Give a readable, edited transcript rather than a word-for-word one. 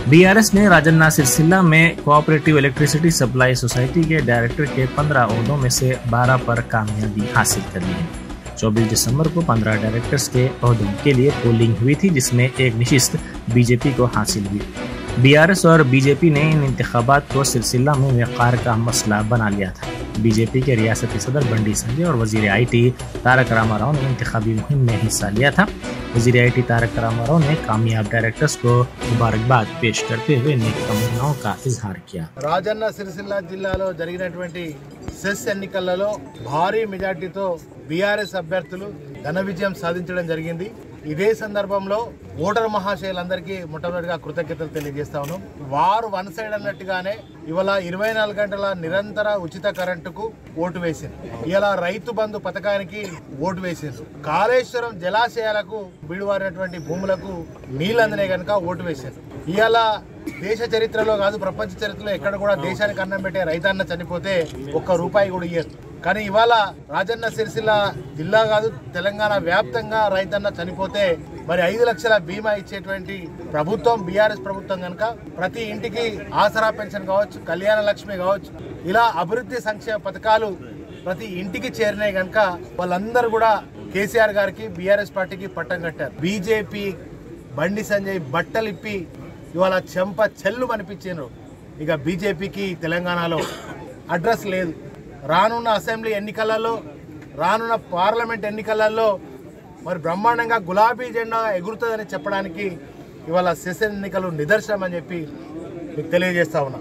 BRS ने राजन्ना सिरसिल्ला में cooperative electricity supply society के डायरेक्टर के 15 ओहदों में से 12 पर कामयाबी हासिल कर ली है। 24 दिसंबर को 15 डायरेक्टर्स के ओहदों के लिए पोलिंग हुई थी, जिसमें एक नशिस्त बीजेपी को हासिल हुई। बीआरएस और बीजेपी ने इन इंतखाबात को सिलसिला में वक़ार का मसला बना लिया था। बीजेपी के रियासती सदर बंडी संजय और वजीर आईटी तारक रामाराव ने इंतखाबी मुहिम में हिस्सा लिया था। वजीर आईटी तारक रामाराव ने कामयाब डायरेक्टर्स को मुबारकबाद पेश करते हुए नेक तमन्नाओं का इजहार किया। రాజన్న సిరిసిల్ల జిల్లాలో జరిగినటువంటి సెస్ ఎన్నికలలో భారీ మెజార్టీతో బీఆర్ఎస్ అభ్యర్థులు ఘన విజయం సాధించడం జరిగింది। ఇదే సందర్భంలో ఓటర్ మహాశయులందరికీ మొట్టమొదటిగా కృతజ్ఞతలు తెలియజేస్తా ఉన్నాం। వారు వన్ సైడ్ అన్నట్టుగానే ఇవాళ 24 గంటల నిరంతర ఉచిత కరెంటుకు ఓటు వేసింది। ఇలా రైతు బంధు పథకానికి ఓటు వేసింది। కాళేశ్వరం జలాశయాలకు బీడువారినటువంటి భూములకు నీళ్ళు అందినే కనుక ఓటు వేసింది। ఇవాళ దేశ చరిత్రలో కాదు ప్రపంచ చరిత్రలో ఎక్కడ కూడా దేశానికి అన్నం పెట్టే రైతన్న చనిపోతే ఒక్క రూపాయి కూడా ఇయ్యరు। కానీ ఇవాళ రాజన్న సిరిసిల్ల జిల్లా కాదు తెలంగాణ వ్యాప్తంగా రైతన్న చనిపోతే మరి 5 లక్షల బీమా ఇచ్చేటువంటి ప్రభుత్వం బీఆర్ఎస్ ప్రభుత్వం కనుక ప్రతి ఇంటికి ఆసరా పెన్షన్ కావచ్చు, కళ్యాణ లక్ష్మి కావచ్చు, ఇలా అభివృద్ధి సంక్షేమ పథకాలు ప్రతి ఇంటికి చేరినాయి కనుక వాళ్ళందరూ కూడా కేసీఆర్ గారికి బీఆర్ఎస్ పార్టీకి పట్టం కట్టారు। బీజేపీ బండి సంజయ్ బట్టలిప్పి ఇవాళ చెంప చెల్లు అనిపించారు। ఇక బీజేపీకి తెలంగాణలో అడ్రస్ లేదు। రానున్న అసెంబ్లీ ఎన్నికలలో, రానున్న పార్లమెంట్ ఎన్నికలలో మరి బ్రహ్మాండంగా గులాబీ జెండా ఎగురుతుందని చెప్పడానికి ఇవాళ సెస్ ఎన్నికలు నిదర్శనం అని చెప్పి మీకు తెలియజేస్తా ఉన్నా।